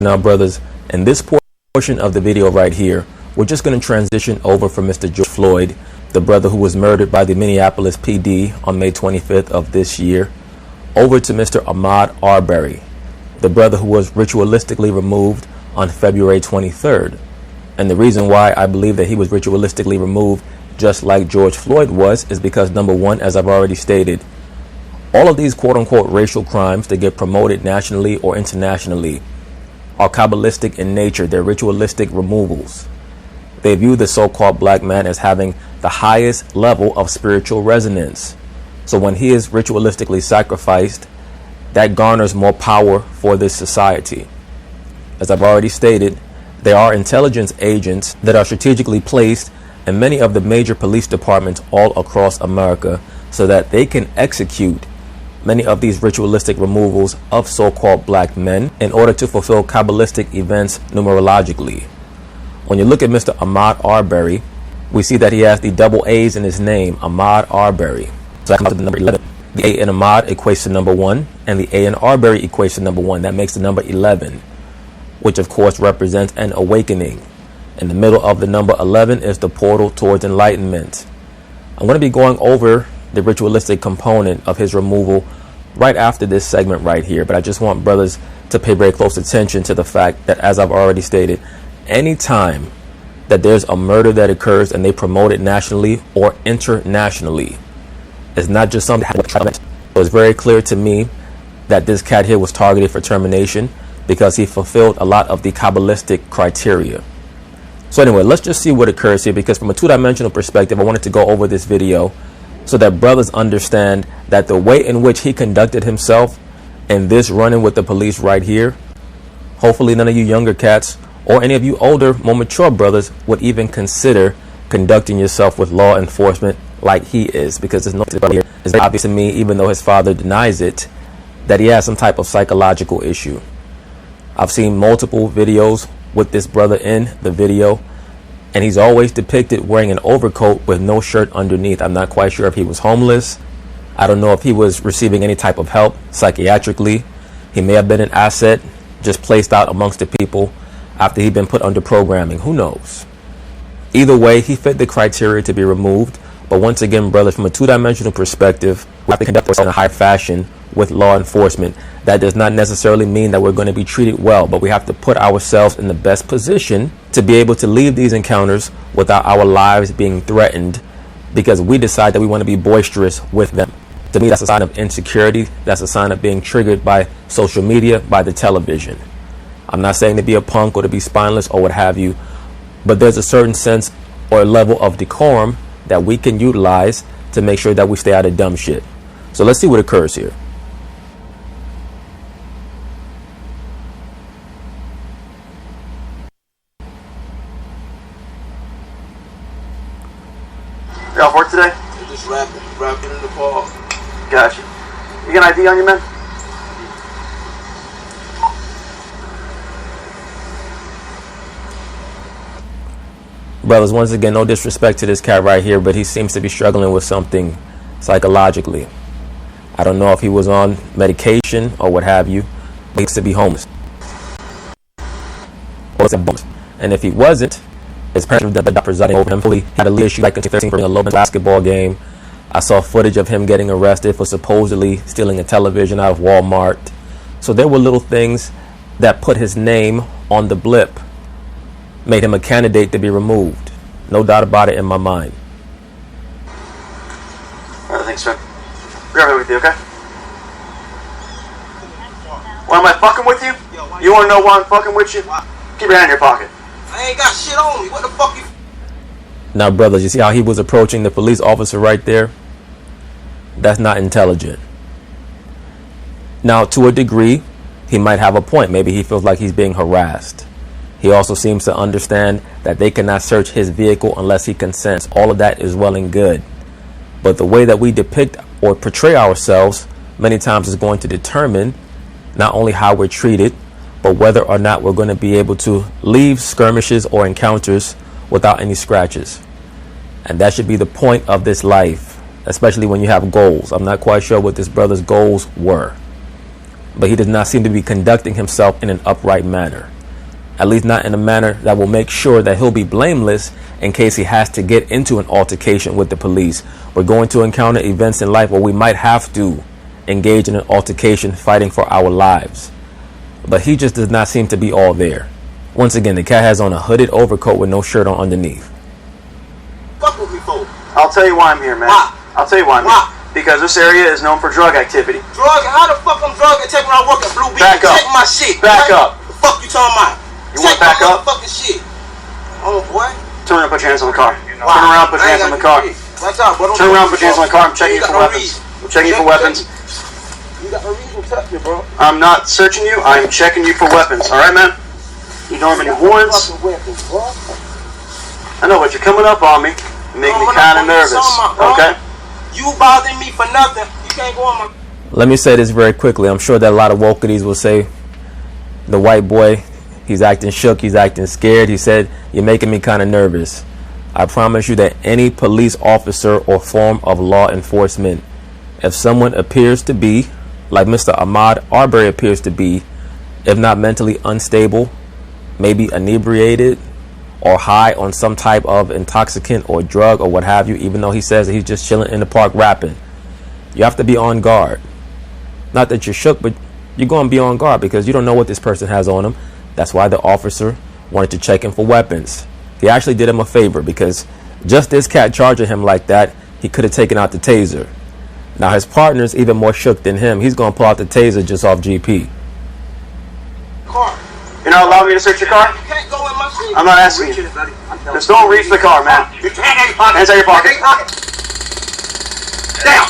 Now, brothers, in this portion of the video right here, we're just going to transition over from Mr. George Floyd, the brother who was murdered by the Minneapolis PD on May 25th of this year, over to Mr. Ahmaud Arbery, the brother who was ritualistically removed on February 23rd. And the reason why I believe that he was ritualistically removed just like George Floyd was is because, number one, as I've already stated, all of these quote-unquote racial crimes that get promoted nationally or internationally are Cabalistic in nature. They're ritualistic removals. They view the so-called black man as having the highest level of spiritual resonance. So when he is ritualistically sacrificed, that garners more power for this society. As I've already stated, there are intelligence agents that are strategically placed in many of the major police departments all across America so that they can execute many of these ritualistic removals of so-called black men in order to fulfill Cabalistic events numerologically. When you look at Mr. Ahmaud Arbery, we see that he has the double A's in his name, Ahmaud Arbery. So that comes to the number 11. The A in Ahmaud equates to number 1, and the A in Arbery equates to number 1. That makes the number 11, which of course represents an awakening. In the middle of the number 11 is the portal towards enlightenment. I'm going to be going over the ritualistic component of his removal right after this segment right here, but I just want brothers to pay very close attention to the fact that, as I've already stated, anytime that there's a murder that occurs and they promote it nationally or internationally, it's not just something that happens. It was very clear to me that this cat here was targeted for termination because he fulfilled a lot of the Cabalistic criteria. So anyway, let's just see what occurs here, because from a two-dimensional perspective, I wanted to go over this video so that brothers understand that the way in which he conducted himself in this run-in with the police right here, hopefully none of you younger cats or any of you older, more mature brothers would even consider conducting yourself with law enforcement like he is, because there's no here. It's very obvious to me, even though his father denies it, that he has some type of psychological issue. I've seen multiple videos with this brother in the video, and he's always depicted wearing an overcoat with no shirt underneath. I'm not quite sure if he was homeless. I don't know if he was receiving any type of help psychiatrically. He may have been an asset just placed out amongst the people after he'd been put under programming. Who knows? Either way, he fit the criteria to be removed. But once again, brothers, from a two-dimensional perspective, we have to conduct ourselves in a high fashion with law enforcement. That does not necessarily mean that we're going to be treated well, but we have to put ourselves in the best position to be able to leave these encounters without our lives being threatened because we decide that we want to be boisterous with them. To me, that's a sign of insecurity. That's a sign of being triggered by social media, by the television. I'm not saying to be a punk or to be spineless or what have you, but there's a certain sense or level of decorum that we can utilize to make sure that we stay out of dumb shit. So let's see what occurs here. You off work today? You're just rapping in the park. Gotcha. You got an ID on you, man? Brothers, once again, no disrespect to this cat right here, but he seems to be struggling with something psychologically. I don't know if he was on medication or what have you, but he used to be homeless. And if he wasn't, his parents were presiding over him. He had a legal issue like in 2013 for a low basketball game. I saw footage of him getting arrested for supposedly stealing a television out of Walmart. So there were little things that put his name on the blip, made him a candidate to be removed. No doubt about it in my mind. All right, thanks, man. Be right with you, okay? Why am I fucking with you? You want to know why I'm fucking with you? Keep your hand in your pocket. I ain't got shit on me. What the fuck you... Now, brothers, you see how he was approaching the police officer right there? That's not intelligent. Now, to a degree, he might have a point. Maybe he feels like he's being harassed. He also seems to understand that they cannot search his vehicle unless he consents. All of that is well and good. But the way that we depict or portray ourselves many times is going to determine not only how we're treated, but whether or not we're going to be able to leave skirmishes or encounters without any scratches. And that should be the point of this life, especially when you have goals. I'm not quite sure what this brother's goals were, but he does not seem to be conducting himself in an upright manner. At least not in a manner that will make sure that he'll be blameless in case he has to get into an altercation with the police. We're going to encounter events in life where we might have to engage in an altercation fighting for our lives. But he just does not seem to be all there. Once again, the cat has on a hooded overcoat with no shirt on underneath. Fuck with me, fool. I'll tell you why I'm here, man. Why? I'll tell you why I'm here. Because this area is known for drug activity. Drug? How the fuck I'm drug activity when I work at Blue Beach? Back up. Check my shit. Back right? up. The fuck you talking about? You want to back up? Fucking shit. Oh, boy. Turn around, put your hands on the car. Wow. Turn around, put your hands on the car. Watch out, bro. Turn around, put your hands on the car. I'm checking you for weapons. I'm checking you for weapons. You got no reason to touch me, bro. I'm not searching you. I'm checking you for weapons. All right, man? You don't have any warrants. I know, but you're coming up on me. You make me kind of nervous. Okay? You bothering me for nothing. You can't go on my... Let me say this very quickly. I'm sure that a lot of wokedies will say the white boy, he's acting shook, he's acting scared. He said, you're making me kind of nervous. I promise you that any police officer or form of law enforcement, if someone appears to be, like Mr. Ahmaud Arbery appears to be, if not mentally unstable, maybe inebriated or high on some type of intoxicant or drug or what have you, even though he says that he's just chilling in the park rapping, you have to be on guard. Not that you're shook, but you're going to be on guard because you don't know what this person has on him. That's why the officer wanted to check him for weapons. He actually did him a favor because just this cat charging him like that, he could have taken out the taser. Now his partner's even more shook than him. He's going to pull out the taser just off GP. Car. You're not allowing me to search your car? You can't go in my shit. I'm not asking you. Just don't reach the car, man. Hands out your pocket. Hands out your pocket. Down.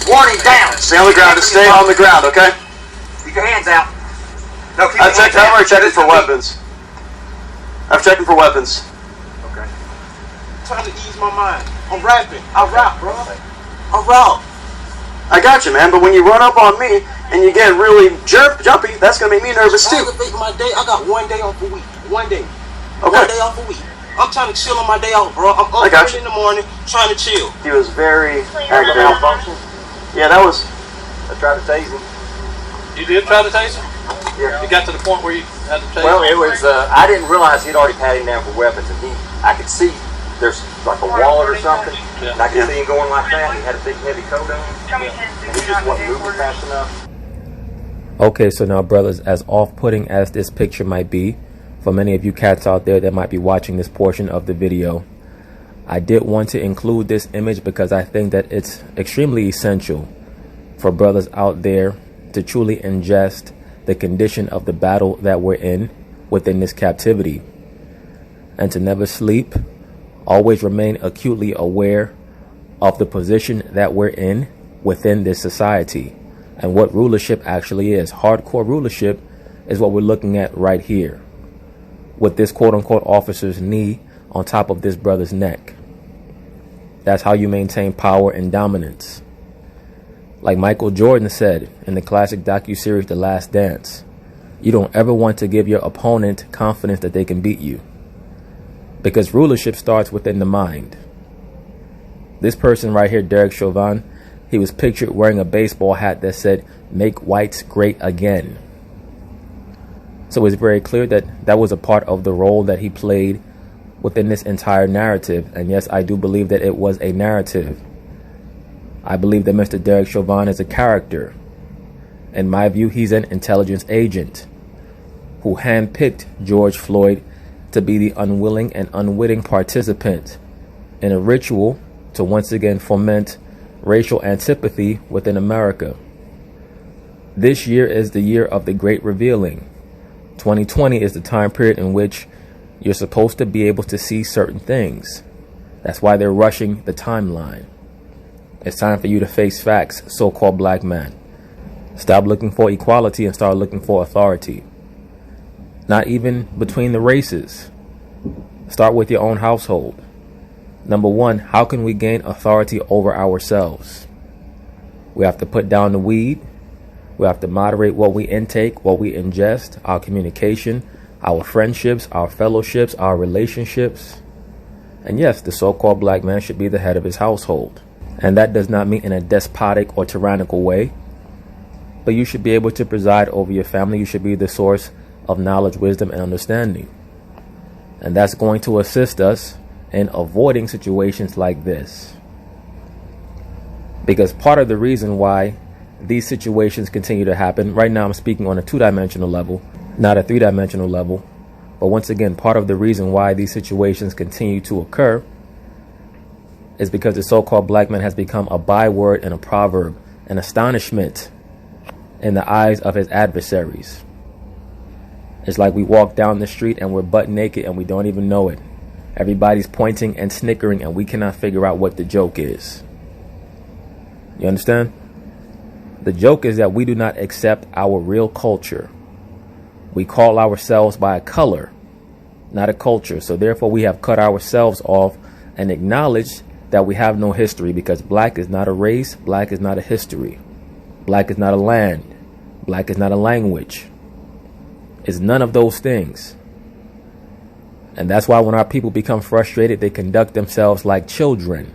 Warning, down. Stay on the ground. Just stay on the ground, okay? Keep your hands out. No, keep I've already checked him for weapons. I've checked him for weapons. Okay. I'm trying to ease my mind. I'm rapping. I rap, bro. I rap. I got you, man. But when you run up on me and you get really jumpy, that's gonna make me nervous too. My day. I got 1 day off a week. 1 day. Okay. 1 day off a week. I'm trying to chill on my day off, bro. I'm up early in the morning trying to chill. He was very aggravated. Yeah, that was. I tried to tase him. You did try to tase him? Yeah. You got to the point where you had to tase Well, him? it was. I didn't realize he'd already patted him down for weapons, and I could see there's like a wallet or something, and I could see him going like that. He had a big heavy coat on, and he just wasn't moving fast enough. Okay, so now, brothers, as off-putting as this picture might be, for many of you cats out there that might be watching this portion of the video, I did want to include this image because I think that it's extremely essential for brothers out there to truly ingest the condition of the battle that we're in within this captivity, and to never sleep, always remain acutely aware of the position that we're in within this society and what rulership actually is. Hardcore rulership is what we're looking at right here, with this quote-unquote officer's knee on top of this brother's neck. That's how you maintain power and dominance. Like Michael Jordan said in the classic docuseries The Last Dance, you don't ever want to give your opponent confidence that they can beat you, because rulership starts within the mind. This person right here, Derek Chauvin, he was pictured wearing a baseball hat that said, "Make whites great again." So it's very clear that that was a part of the role that he played within this entire narrative. And yes, I do believe that it was a narrative. I believe that Mr. Derek Chauvin is a character. In my view, he's an intelligence agent who handpicked George Floyd to be the unwilling and unwitting participant in a ritual to once again foment racial antipathy within America. This year is the year of the great revealing. 2020 is the time period in which you're supposed to be able to see certain things. That's why they're rushing the timeline. It's time for you to face facts, so-called black man. Stop looking for equality and start looking for authority. Not even between the races. Start with your own household. Number one, how can we gain authority over ourselves? We have to put down the weed. We have to moderate what we intake, what we ingest, our communication, our friendships, our fellowships, our relationships. And yes, the so-called black man should be the head of his household. And that does not mean in a despotic or tyrannical way. But you should be able to preside over your family. You should be the source of knowledge, wisdom, and understanding. And that's going to assist us in avoiding situations like this. Because part of the reason why these situations continue to happen, right now I'm speaking on a 2-dimensional level, not a 3-dimensional level. But once again, part of the reason why these situations continue to occur is because the so-called black man has become a byword and a proverb, an astonishment in the eyes of his adversaries. It's like we walk down the street and we're butt naked and we don't even know it. Everybody's pointing and snickering and we cannot figure out what the joke is. You understand? The joke is that we do not accept our real culture. We call ourselves by a color, not a culture. So therefore we have cut ourselves off and acknowledged that we have no history, because black is not a race, black is not a history, black is not a land, black is not a language. It's none of those things. And that's why when our people become frustrated, they conduct themselves like children,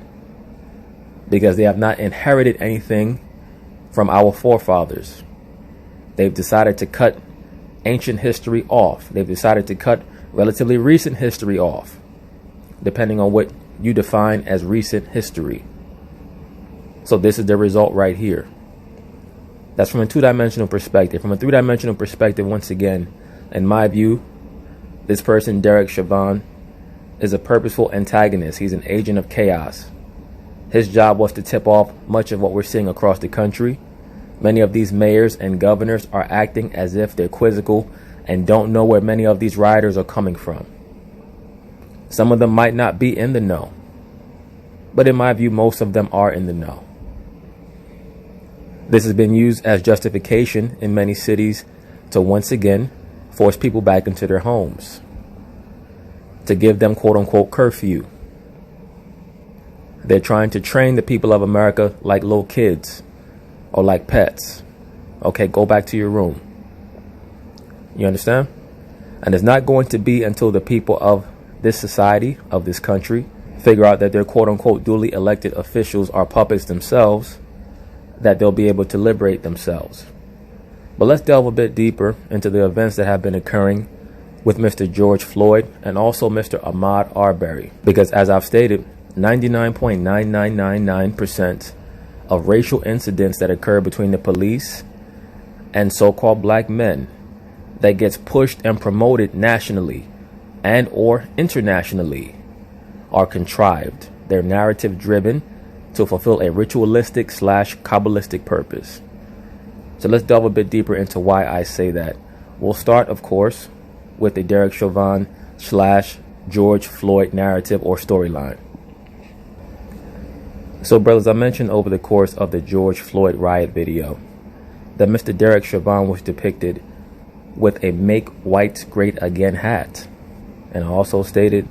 because they have not inherited anything from our forefathers. They've decided to cut ancient history off. They've decided to cut relatively recent history off, depending on what you define as recent history. So this is the result right here. That's from a 2-dimensional perspective. From a 3-dimensional perspective, once again, in my view, this person, Derek Chauvin, is a purposeful antagonist. He's an agent of chaos. His job was to tip off much of what we're seeing across the country. Many of these mayors and governors are acting as if they're quizzical and don't know where many of these rioters are coming from. Some of them might not be in the know, but in my view, most of them are in the know. This has been used as justification in many cities to once again force people back into their homes, to give them quote-unquote curfew. They're trying to train the people of America like little kids or like pets. Okay, go back to your room. You understand? And it's not going to be until the people of this society, of this country, figure out that their quote-unquote duly elected officials are puppets themselves, that they'll be able to liberate themselves. But let's delve a bit deeper into the events that have been occurring with Mr. George Floyd and also Mr. Ahmaud Arbery. Because as I've stated, 99.9999% of racial incidents that occur between the police and so-called black men that gets pushed and promoted nationally and or internationally are contrived. They're narrative driven to fulfill a ritualistic / Cabalistic purpose. So let's delve a bit deeper into why I say that. We'll start, of course, with the Derek Chauvin / George Floyd narrative or storyline. So brothers, I mentioned over the course of the George Floyd riot video that Mr. Derek Chauvin was depicted with a "Make White Great Again" hat. And I also stated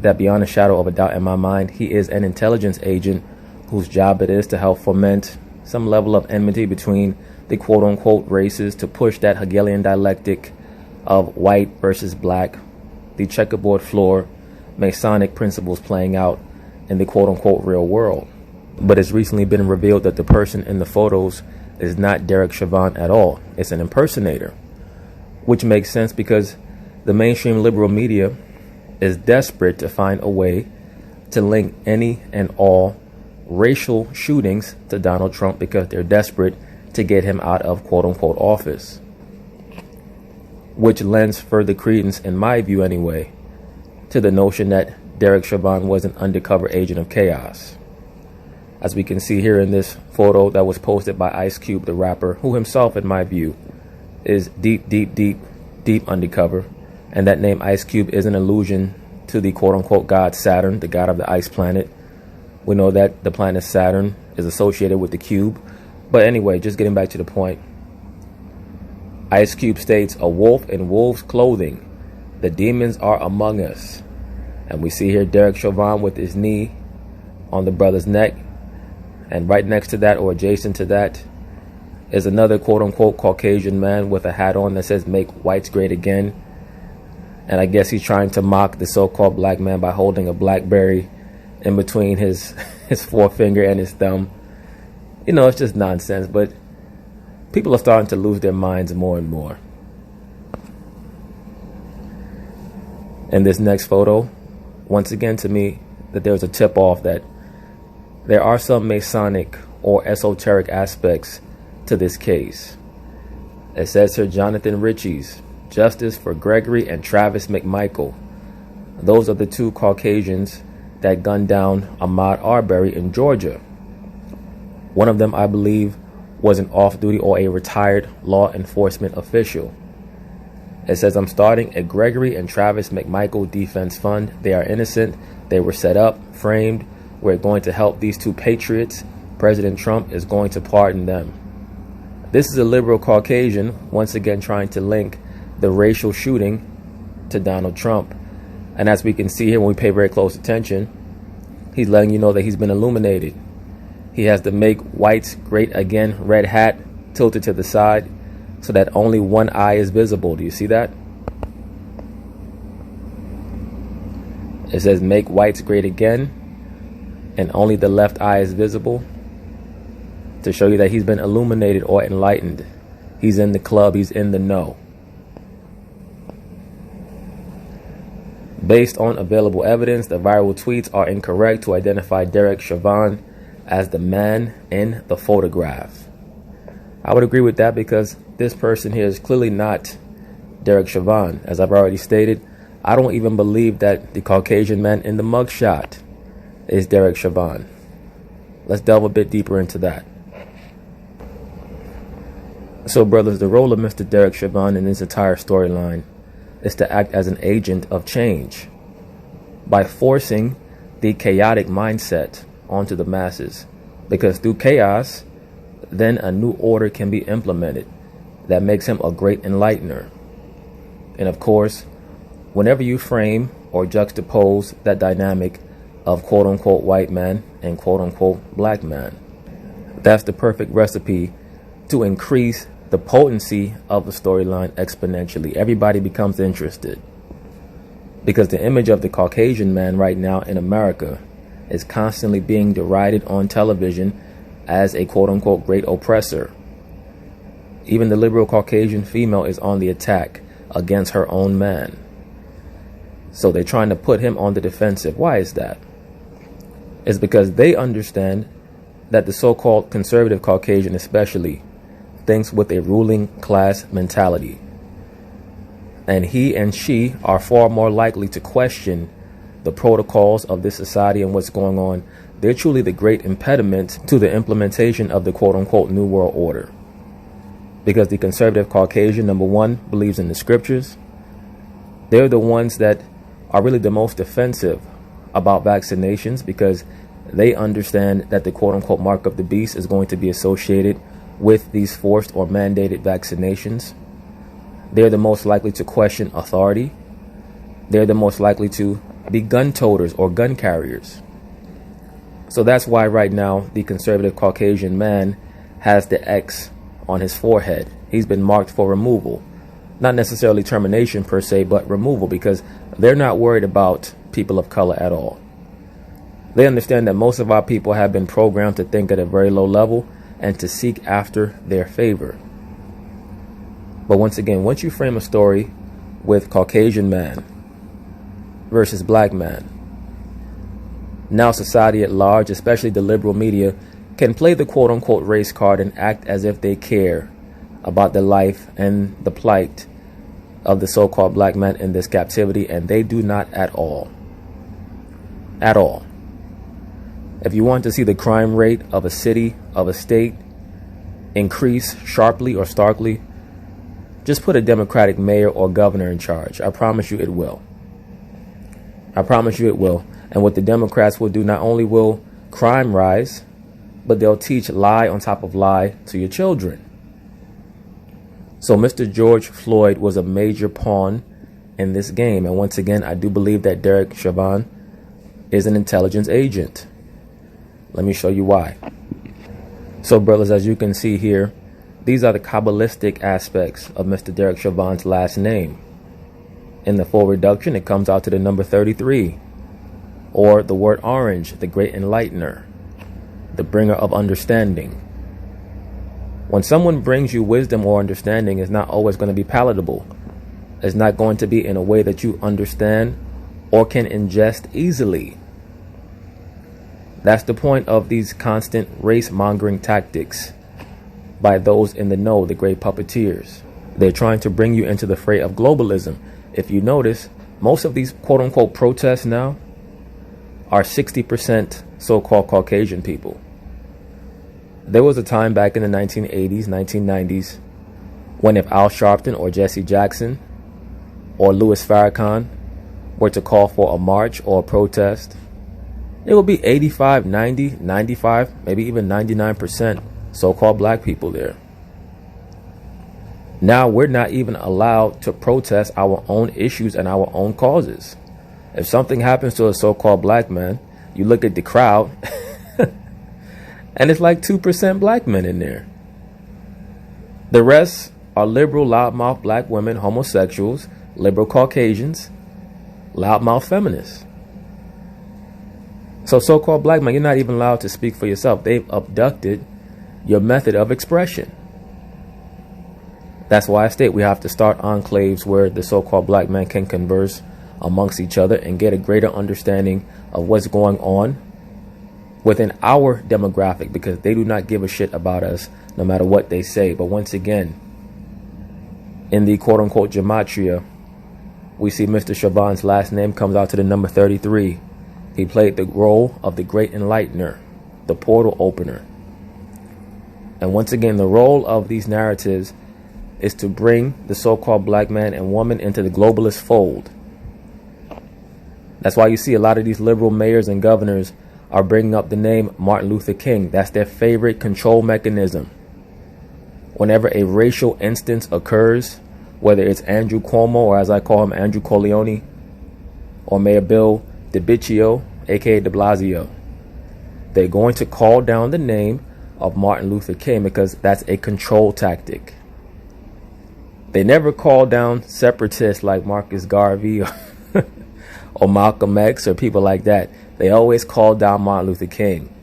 that beyond a shadow of a doubt in my mind, he is an intelligence agent whose job it is to help foment some level of enmity between the quote-unquote races, to push that Hegelian dialectic of white versus black, the checkerboard floor, Masonic principles playing out in the quote-unquote real world. But it's recently been revealed that the person in the photos is not Derek Chauvin at all. It's an impersonator, which makes sense because the mainstream liberal media is desperate to find a way to link any and all racial shootings to Donald Trump, because they're desperate to get him out of quote-unquote office, which lends further credence, in my view anyway, to the notion that Derek Chauvin was an undercover agent of chaos. As we can see here in this photo that was posted by Ice Cube, the rapper, who himself, in my view, is deep undercover. And that name Ice Cube is an allusion to the quote-unquote god Saturn, the god of the ice planet. We know that the planet Saturn is associated with the cube. But anyway, just getting back to the point. Ice Cube states, "A wolf in wolf's clothing. The demons are among us." And we see here Derek Chauvin with his knee on the brother's neck. And right next to that, or adjacent to that, is another quote-unquote Caucasian man with a hat on that says "Make Whites Great Again." And I guess he's trying to mock the so-called black man by holding a BlackBerry in between his forefinger and his thumb. You know, it's just nonsense, but people are starting to lose their minds more and more. In this next photo, once again to me, that there's a tip off that there are some Masonic or esoteric aspects to this case. It says here, Jonathan Ritchie's justice for Gregory and Travis McMichael. Those are the two Caucasians that gunned down Ahmaud Arbery in Georgia. One of them, I believe, was an off-duty or a retired law enforcement official. It says, I'm starting a Gregory and Travis McMichael defense fund. They are innocent. They were set up, framed. We're going to help these two patriots. President Trump is going to pardon them. This is a liberal Caucasian, once again trying to link the racial shooting to Donald Trump. And as we can see here, when we pay very close attention, he's letting you know that he's been illuminated. He has the Make Whites Great Again red hat tilted to the side so that only one eye is visible. Do you see that? It says Make Whites Great Again, and only the left eye is visible, to show you that he's been illuminated or enlightened. He's in the club. He's in the know. Based on available evidence, the viral tweets are incorrect to identify Derek Chauvin as the man in the photograph. I would agree with that, because this person here is clearly not Derek Chauvin. As I've already stated, I don't even believe that the Caucasian man in the mugshot is Derek Chauvin. Let's delve a bit deeper into that. So, brothers, the role of Mr. Derek Chauvin in this entire storyline is to act as an agent of change by forcing the chaotic mindset onto the masses, because through chaos, then a new order can be implemented that makes him a great enlightener. And of course, whenever you frame or juxtapose that dynamic of quote-unquote white man and quote-unquote black man, that's the perfect recipe to increase the potency of the storyline exponentially. Everybody becomes interested, because the image of the Caucasian man right now in America is constantly being derided on television as a quote-unquote great oppressor. Even the liberal Caucasian female is on the attack against her own man. So they're trying to put him on the defensive. Why is that? It's because they understand that the so-called conservative Caucasian especially thinks with a ruling class mentality. And he and she are far more likely to question the protocols of this society and what's going on. They're truly the great impediment to the implementation of the quote-unquote New World Order. Because the conservative Caucasian, number one, believes in the scriptures. They're the ones that are really the most defensive about vaccinations, because they understand that the quote-unquote mark of the beast is going to be associated with these forced or mandated vaccinations. They're the most likely to question authority. They're the most likely to be gun toters or gun carriers. So that's why right now the conservative Caucasian man has the X on his forehead. He's been marked for removal. Not necessarily termination per se, but removal, because they're not worried about people of color at all. They understand that most of our people have been programmed to think at a very low level and to seek after their favor. But once again, once you frame a story with Caucasian man versus black man, now society at large, especially the liberal media, can play the quote-unquote race card and act as if they care about the life and the plight of the so-called black man in this captivity, and they do not at all. At all. If you want to see the crime rate of a city, of a state, increase sharply or starkly, just put a Democratic mayor or governor in charge. I promise you it will. I promise you it will. And what the Democrats will do, not only will crime rise, but they'll teach lie on top of lie to your children. So Mr. George Floyd was a major pawn in this game. And once again, I do believe that Derek Chauvin is an intelligence agent. Let me show you why. So, brothers, as you can see here, these are the Cabalistic aspects of Mr. Derek Chauvin's last name. In the full reduction, it comes out to the number 33, or the word orange, the great enlightener, the bringer of understanding. When someone brings you wisdom or understanding, it's not always going to be palatable, It's not going to be in a way that you understand or can ingest easily. That's the point of these constant race-mongering tactics by those in the know, the great puppeteers. They're trying to bring you into the fray of globalism. If you notice, most of these quote-unquote protests now are 60% so-called Caucasian people. There was a time back in the 1980s, 1990s, when if Al Sharpton or Jesse Jackson or Louis Farrakhan were to call for a march or a protest, it would be 85, 90, 95, maybe even 99% so-called black people there. Now we're not even allowed to protest our own issues and our own causes. If something happens to a so-called black man, you look at the crowd and it's like 2% black men in there. The rest are liberal, loudmouth black women, homosexuals, liberal Caucasians, loudmouth feminists. So-called black man, you're not even allowed to speak for yourself. They've abducted your method of expression. That's why I state we have to start enclaves where the so-called black man can converse amongst each other and get a greater understanding of what's going on within our demographic, because they do not give a shit about us no matter what they say. But once again, in the quote-unquote gematria, we see Mr. Shaban's last name comes out to the number 33. He played the role of the great enlightener, the portal opener. And once again, the role of these narratives is to bring the so-called black man and woman into the globalist fold. That's why you see a lot of these liberal mayors and governors are bringing up the name Martin Luther King. That's their favorite control mechanism. Whenever a racial instance occurs, whether it's Andrew Cuomo, or as I call him, Andrew Corleone, or Mayor Bill de Blasio, aka de Blasio, they're going to call down the name of Martin Luther King because that's a control tactic. They never call down separatists like Marcus Garvey or Malcolm X or people like that. They always call down Martin Luther King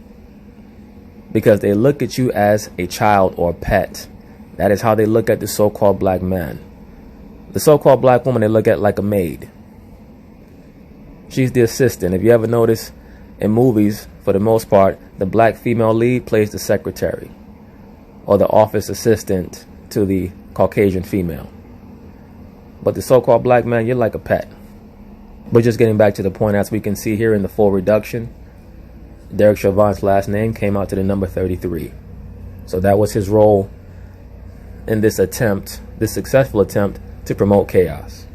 because they look at you as a child or pet. That is how they look at the so-called black man. The so-called black woman, they look at like a maid. She's the assistant. If you ever notice in movies, for the most part, the black female lead plays the secretary or the office assistant to the Caucasian female. But the so-called black man, you're like a pet. But just getting back to the point, as we can see here in the full reduction, Derek Chauvin's last name came out to the number 33. So that was his role in this attempt, this successful attempt to promote chaos.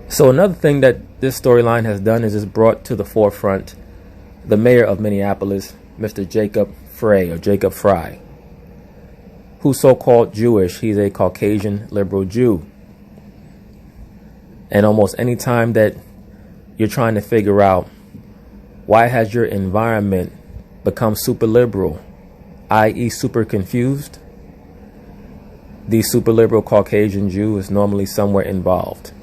So another thing that this storyline has done is it's brought to the forefront the mayor of Minneapolis, Mr. Jacob Frey, or Jacob Fry, who's so-called Jewish. He's a Caucasian liberal Jew. And almost any time that you're trying to figure out why has your environment become super liberal, i.e. super confused, the super liberal Caucasian Jew is normally somewhere involved.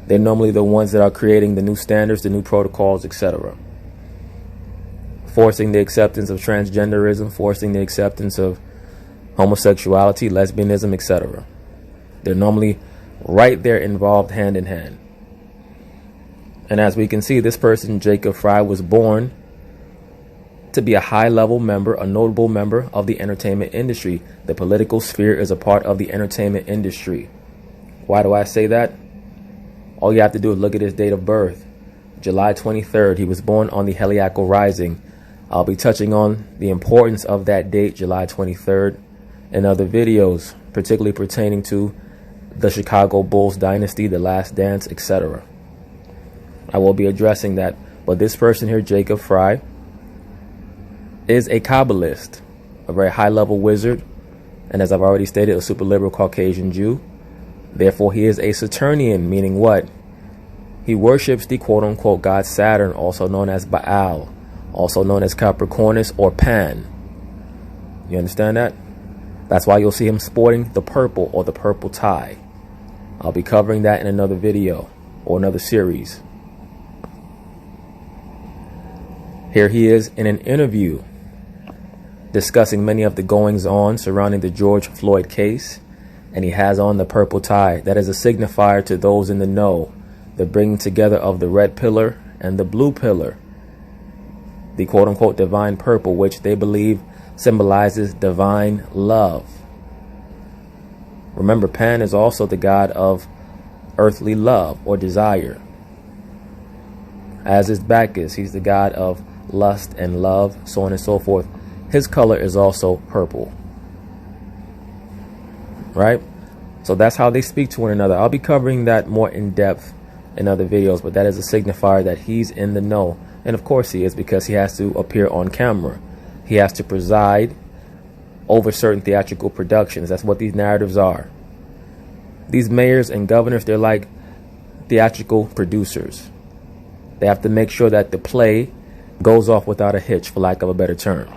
They're normally the ones that are creating the new standards, the new protocols, etc. Forcing the acceptance of transgenderism, forcing the acceptance of homosexuality, lesbianism, etc. They're normally right there involved hand in hand. And as we can see, this person, Jacob Fry, was born to be a high-level member, a notable member of the entertainment industry. The political sphere is a part of the entertainment industry. Why do I say that? All you have to do is look at his date of birth. July 23rd, he was born on the Heliacal Rising. I'll be touching on the importance of that date, July 23rd, in other videos, particularly pertaining to the Chicago Bulls dynasty, the Last Dance, etc. I will be addressing that. But this person here, Jacob Fry, is a Kabbalist, a very high-level wizard, and as I've already stated, a super liberal Caucasian Jew. Therefore, he is a Saturnian, meaning what? He worships the quote-unquote god Saturn, also known as Baal, also known as Capricornus or Pan. You understand that? That's why you'll see him sporting the purple or the purple tie. I'll be covering that in another video or another series. Here he is in an interview discussing many of the goings-on surrounding the George Floyd case, and he has on the purple tie. That is a signifier to those in the know, the bringing together of the red pillar and the blue pillar, the quote-unquote divine purple, which they believe symbolizes divine love. Remember, Pan is also the god of earthly love or desire, as is Bacchus. He's the god of lust and love, so on and so forth. His color is also purple, right? So that's how they speak to one another. I'll be covering that more in depth in other videos, but that is a signifier that he's in the know. And of course he is, because he has to appear on camera. He has to preside over certain theatrical productions. That's what these narratives are. These mayors and governors, they're like theatrical producers. They have to make sure that the play goes off without a hitch, for lack of a better term.